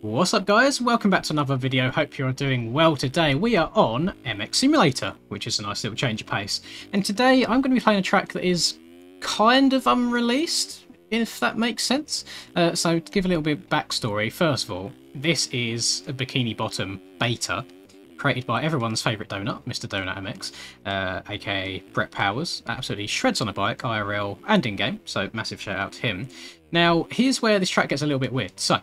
What's up guys, welcome back to another video. Hope you're doing well. Today we are on MX Simulator, which is a nice little change of pace, and today I'm going to be playing a track that is kind of unreleased, if that makes sense. So to give a little bit of backstory, first of all, this is a Bikini Bottom beta created by everyone's favourite donut, Mr. Donut MX, aka Brett Powers. Absolutely shreds on a bike, IRL and in-game, so massive shout out to him. Now, here's where this track gets a little bit weird. So,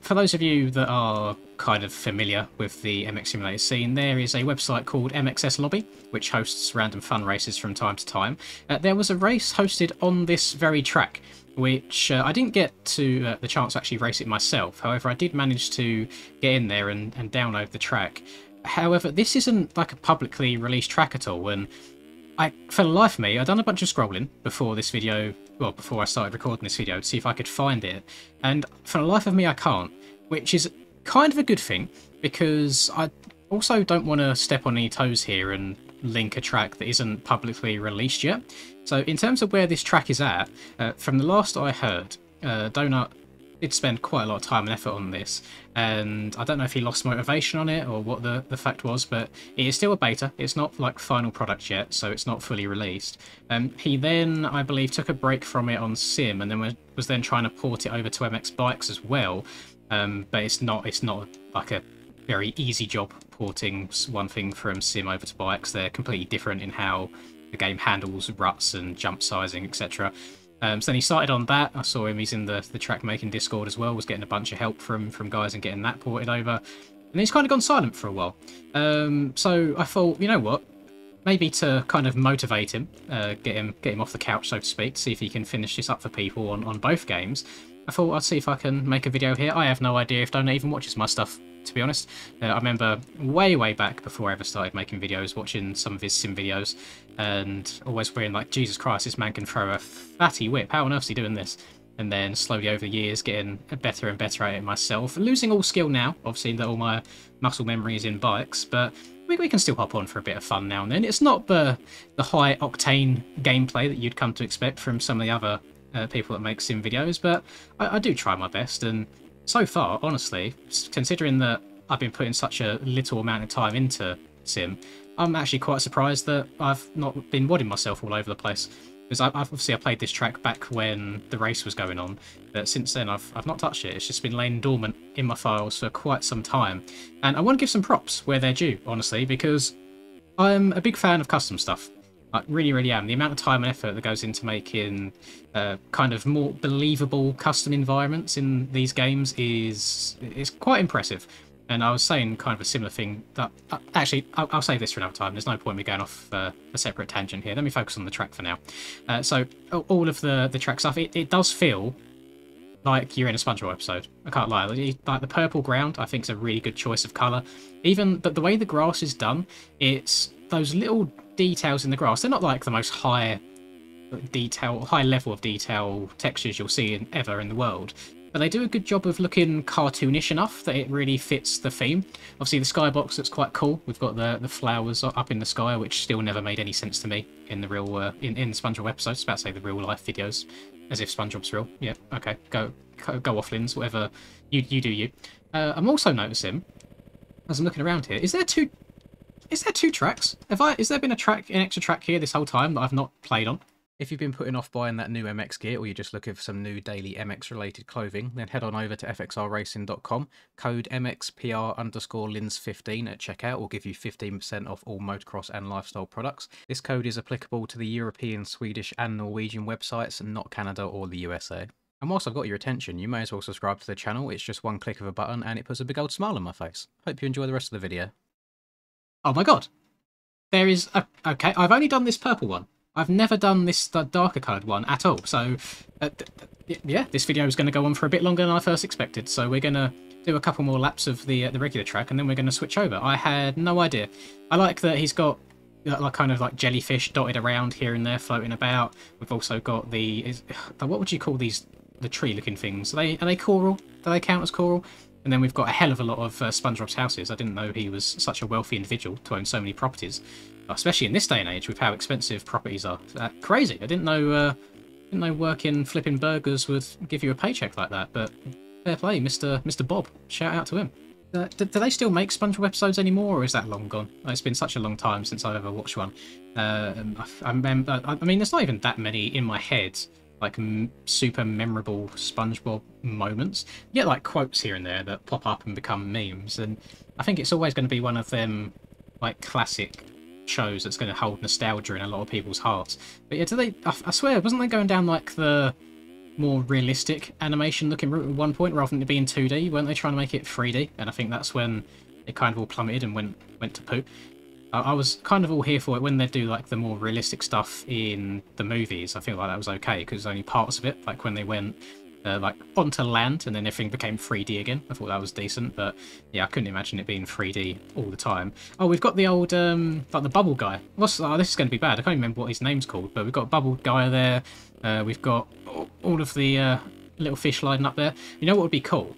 for those of you that are kind of familiar with the MX Simulator scene, there is a website called MXS Lobby, which hosts random fun races from time to time. There was a race hosted on this very track, which I didn't get to the chance to actually race it myself. However, I did manage to get in there and download the track. However, this isn't like a publicly released track at all, and for the life of me, I'd done a bunch of scrolling before this video, well, before I started recording this video to see if I could find it, and for the life of me I can't, which is kind of a good thing, because I also don't want to step on any toes here and link a track that isn't publicly released yet. So in terms of where this track is at, from the last I heard, Donut did spend quite a lot of time and effort on this, and I don't know if he lost motivation on it or what the fact was, but it is still a beta. It's not like final product yet, so it's not fully released. He then, I believe, took a break from it on Sim, and then was then trying to port it over to MX Bikes as well, but it's not like a very easy job porting one thing from Sim over to Bikes. They're completely different in how the game handles ruts and jump sizing, etc. So then he started on that. I saw him, he's in the track making Discord as well, was getting a bunch of help from guys and getting that ported over. And he's kind of gone silent for a while. So I thought, you know what, maybe to kind of motivate him, get him off the couch, so to speak, to see if he can finish this up for people on both games, I thought I'd see if I can make a video here. I have no idea if Donut even watches my stuff, to be honest. I remember way back before I ever started making videos, watching some of his sim videos, and always being like, Jesus Christ, this man can throw a fatty whip. How on earth is he doing this? And then slowly over the years, getting better and better at it myself. Losing all skill now, obviously, that all my muscle memory is in bikes, but we can still hop on for a bit of fun now and then. It's not the high-octane gameplay that you'd come to expect from some of the other people that make sim videos, but I do try my best, and so far, honestly, considering that I've been putting such a little amount of time into sim, I'm actually quite surprised that I've not been wadding myself all over the place. Because I played this track back when the race was going on, but since then I've not touched it. It's just been laying dormant in my files for quite some time. And I want to give some props where they're due, honestly, because I'm a big fan of custom stuff. I really am. The amount of time and effort that goes into making kind of more believable custom environments in these games is quite impressive. And I was saying kind of a similar thing that actually I'll save this for another time. There's no point in me going off a separate tangent here. Let me focus on the track for now. So all of the track stuff, it does feel like you're in a SpongeBob episode. I can't lie. Like the purple ground, I think is a really good choice of colour. But the way the grass is done, it's those little details in the grass. They're not like the most high level of detail textures you'll see ever in the world, but they do a good job of looking cartoonish enough that it really fits the theme. Obviously the skybox looks quite cool. We've got the flowers up in the sky, which still never made any sense to me in the real in the SpongeBob episodes. I was about to say the real life videos, as if SpongeBob's real. Yeah, okay, go off, Lins, whatever you do you. I'm also noticing as I'm looking around here, is there two tracks? Is there been an extra track here this whole time that I've not played on? If you've been putting off buying that new MX gear, or you're just looking for some new daily MX related clothing, then head on over to fxrracing.com. Code MXPR_Lins15 at checkout will give you 15% off all motocross and lifestyle products. This code is applicable to the European, Swedish and Norwegian websites, and not Canada or the USA. And whilst I've got your attention, you may as well subscribe to the channel. It's just one click of a button and it puts a big old smile on my face. Hope you enjoy the rest of the video. Oh my god. There is okay, I've only done this purple one. I've never done this darker coloured one at all. So, yeah, this video is going to go on for a bit longer than I first expected. So we're going to do a couple more laps of the regular track, and then we're going to switch over. I had no idea. I like that he's got like kind of like jellyfish dotted around here and there, floating about. We've also got what would you call these? The tree-looking things. Are they coral? Do they count as coral? And then we've got a hell of a lot of SpongeBob's houses. I didn't know he was such a wealthy individual to own so many properties, especially in this day and age with how expensive properties are. Crazy. I didn't know working flipping burgers would give you a paycheck like that, but Fair play, Mr. Bob. Shout out to him. Do they still make SpongeBob episodes anymore, or is that long gone? It's been such a long time since I've ever watched one. I remember. I mean, there's not even that many in my head, like super memorable SpongeBob moments. You get like quotes here and there that pop up and become memes, and I think it's always going to be one of them, like classic shows that's going to hold nostalgia in a lot of people's hearts. But yeah, do they? I swear, wasn't they going down like the more realistic animation looking route at one point rather than it being 2D? Weren't they trying to make it 3D? And I think that's when it kind of all plummeted and went to poo. I was kind of all here for it when they do like the more realistic stuff in the movies. I feel like that was okay because only parts of it, like when they went like onto land and then everything became 3D again. I thought that was decent, but yeah, I couldn't imagine it being 3D all the time. Oh, we've got the old like the bubble guy. This is going to be bad. I can't remember what his name's called, but we've got a bubble guy there. We've got all of the little fish lining up there. You know what would be cool?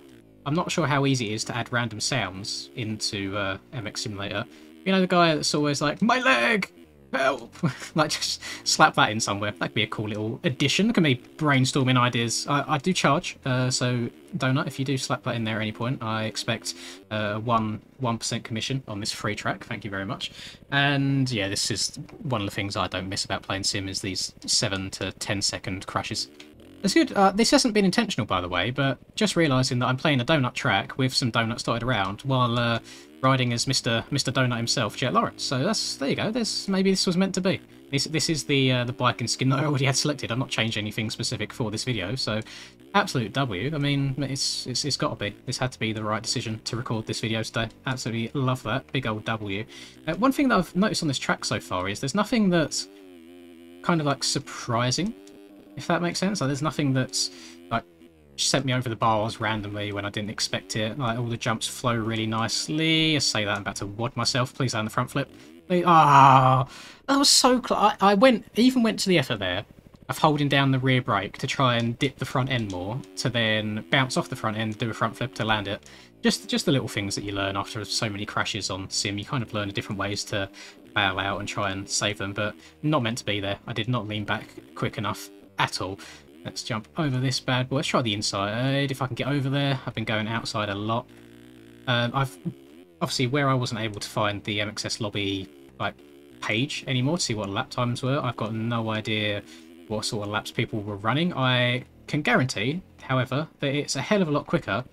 I'm not sure how easy it is to add random sounds into MX Simulator. You know the guy that's always like, my leg! Help! Like, just slap that in somewhere. That could be a cool little addition. Look at me brainstorming ideas. I do charge, so Donut, if you do slap that in there at any point, I expect 1% commission on this free track. Thank you very much. And yeah, this is one of the things I don't miss about playing Sim is these 7 to 10 second crashes. That's good. This hasn't been intentional, by the way, but just realising that I'm playing a donut track with some donuts dotted around while riding as Mr. Donut himself, Jet Lawrence. So there you go. Maybe this was meant to be. This is the bike and skin that I already had selected. I'm not changing anything specific for this video, so absolute W. I mean, it's got to be. This had to be the right decision to record this video today. Absolutely love that. Big old W. One thing that I've noticed on this track so far is there's nothing that's kind of like surprising, if that makes sense. Like, there's nothing that's like sent me over the bars randomly when I didn't expect it. Like, all the jumps flow really nicely. I say that I'm about to wad myself. Please land the front flip. Ah, that was so close. I even went to the effort there of holding down the rear brake to try and dip the front end more, to then bounce off the front end, do a front flip to land it. Just the little things that you learn after so many crashes on Sim. You kind of learn different ways to bail out and try and save them, but not meant to be there. I did not lean back quick enough at all. Let's jump over this bad boy. Let's try the inside if I can get over there. I've been going outside a lot. I've obviously, where I wasn't able to find the MXS lobby like page anymore to see what lap times were, I've got no idea what sort of laps people were running. I can guarantee, however, that it's a hell of a lot quicker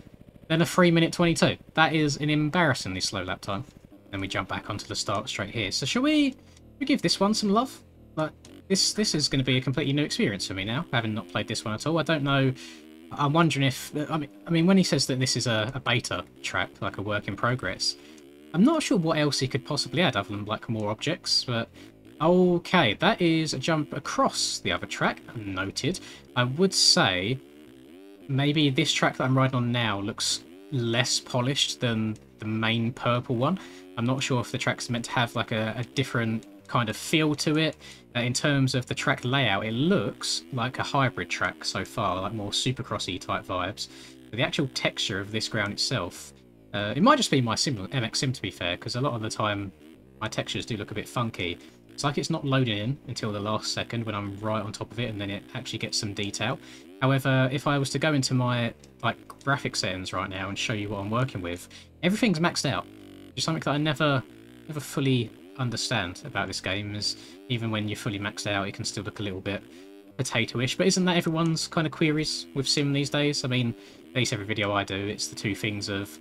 than a 3:22. That is an embarrassingly slow lap time. Then we jump back onto the start straight here. So shall we give this one some love? Like, this is going to be a completely new experience for me now, having not played this one at all. I don't know. I'm wondering if... I mean, when he says that this is a beta track, like a work in progress, I'm not sure what else he could possibly add other than like more objects, but... Okay, that is a jump across the other track. Noted. I would say maybe this track that I'm riding on now looks less polished than the main purple one. I'm not sure if the track's meant to have like a different kind of feel to it. In terms of the track layout, it looks like a hybrid track so far, like more supercrossy type vibes. But the actual texture of this ground itself, it might just be my MX Sim to be fair, because a lot of the time my textures do look a bit funky. It's like it's not loading in until the last second when I'm right on top of it, and then it actually gets some detail. However, if I was to go into my like graphic settings right now and show you what I'm working with, everything's maxed out. Just something that I never fully understand about this game is even when you're fully maxed out, it can still look a little bit potato-ish. But isn't that everyone's kind of queries with Sim these days? I mean, at least every video I do, it's the two things of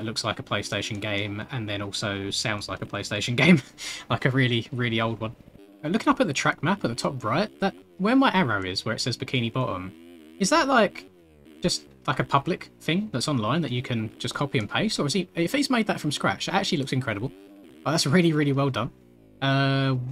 looks like a PlayStation game and then also sounds like a PlayStation game, like a really, really old one. Looking up at the track map at the top right, that where my arrow is, where it says Bikini Bottom, is that like just like a public thing that's online that you can just copy and paste, or is he? If he's made that from scratch, it actually looks incredible. Oh, that's really, really well done.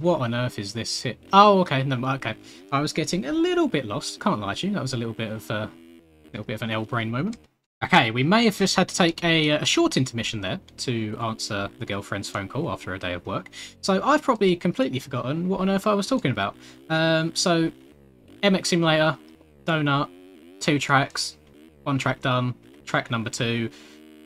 What on earth is this hit? Oh, okay, no, okay. I was getting a little bit lost. Can't lie to you. That was a little bit of an L-brain moment. Okay, we may have just had to take a short intermission there to answer the girlfriend's phone call after a day of work. So I've probably completely forgotten what on earth I was talking about. So MX Simulator, Donut, 2 tracks, 1 track done, track number 2.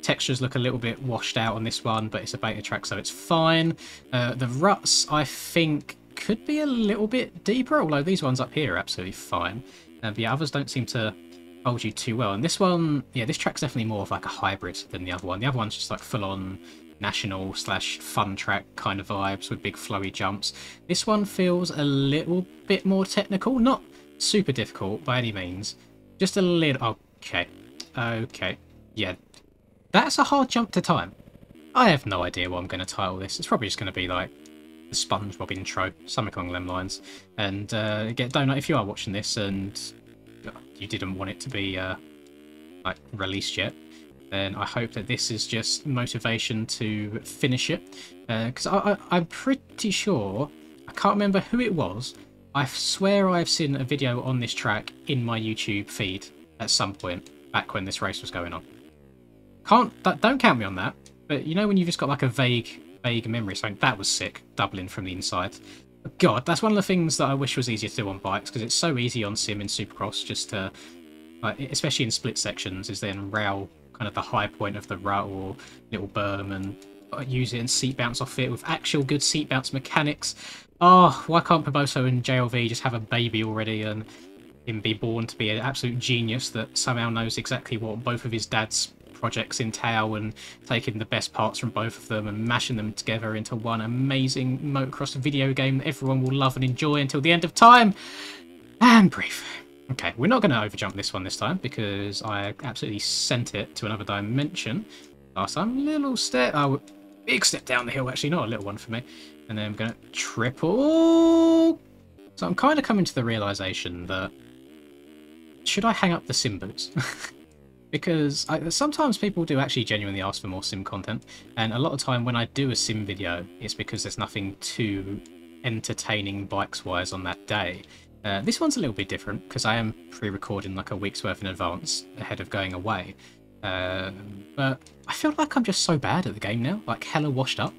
Textures look a little bit washed out on this one, but it's a beta track, so it's fine. The ruts, I think, could be a little bit deeper, although these ones up here are absolutely fine. The others don't seem to told you too well. And this one, yeah, this track's definitely more of like a hybrid than the other one. The other one's just like full-on national slash fun track kind of vibes with big flowy jumps. This one feels a little bit more technical, not super difficult by any means, just a little. Okay, yeah, that's a hard jump to time. I have no idea what I'm going to title this. It's probably just going to be like the SpongeBob intro, something along them lines. And get Donut, if you are watching this and you didn't want it to be like released yet, then I hope that this is just motivation to finish it. Because I'm pretty sure, I can't remember who it was, I swear I've seen a video on this track in my YouTube feed at some point back when this race was going on. Don't count me on that, but you know when you've just got like a vague memory, saying that was sick, doubling from the inside. God, that's one of the things that I wish was easier to do on bikes, because it's so easy on sim in Supercross just to, especially in split sections, is then rail kind of the high point of the rut or little berm and use it and seat bounce off it with actual good seat bounce mechanics. Oh, why can't Poboso and JLV just have a baby already and him be born to be an absolute genius that somehow knows exactly what both of his dad's projects entail and taking the best parts from both of them and mashing them together into one amazing motocross video game that everyone will love and enjoy until the end of time and breathe. Okay, we're not going to overjump this one this time because I absolutely sent it to another dimension last time. Little step, big step down the hill, actually, not a little one for me. And then I'm going to triple. So I'm kind of coming to the realization that should I hang up the sim boots? Because sometimes people do actually genuinely ask for more sim content, and a lot of time when I do a sim video, it's because there's nothing too entertaining bikes-wise on that day. This one's a little bit different, because I am pre-recording like a week's worth in advance, ahead of going away. But I feel like I'm just so bad at the game now, like hella washed up,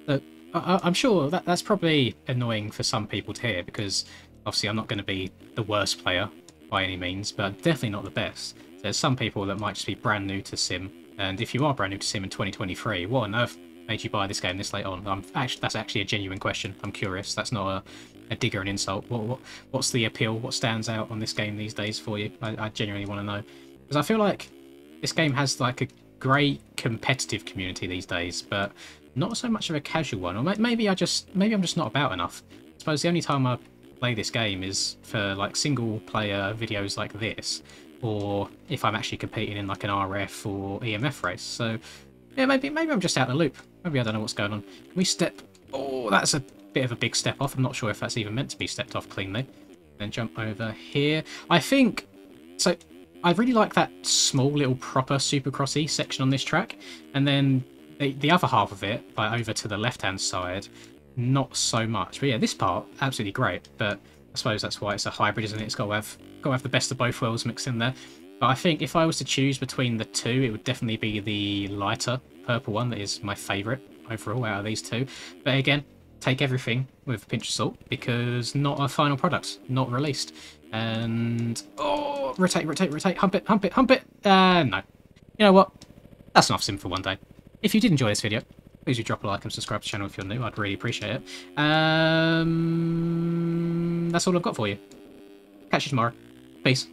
that I'm sure that's probably annoying for some people to hear, because obviously I'm not going to be the worst player by any means, but definitely not the best. There's some people that might just be brand new to sim, and if you are brand new to sim in 2023, what on earth made you buy this game this late on? That's actually a genuine question. I'm curious. That's not a dig or an insult. What's the appeal? What stands out on this game these days for you? I genuinely want to know, because I feel like this game has like a great competitive community these days, but not so much of a casual one. Or maybe I'm just not about enough. I suppose the only time I play this game is for like single player videos like this, or if I'm actually competing in like an RF or EMF race. So yeah, maybe I'm just out of the loop. Maybe I don't know what's going on. Can we step? Oh, that's a bit of a big step off. I'm not sure if that's even meant to be stepped off cleanly. Then jump over here. I think so. I really like that small little proper Supercrossy section on this track, and then the other half of it, like over to the left-hand side, not so much. But yeah, this part absolutely great. But I suppose that's why it's a hybrid, isn't it? It's got to have the best of both worlds mixed in there. But I think if I was to choose between the two, it would definitely be the lighter purple one that is my favourite overall out of these two. But again, take everything with a pinch of salt, because not a final product, not released. And oh, rotate, hump it. No. You know what? That's enough sim for one day. If you did enjoy this video, please do drop a like and subscribe to the channel if you're new. I'd really appreciate it. That's all I've got for you. Catch you tomorrow. Peace.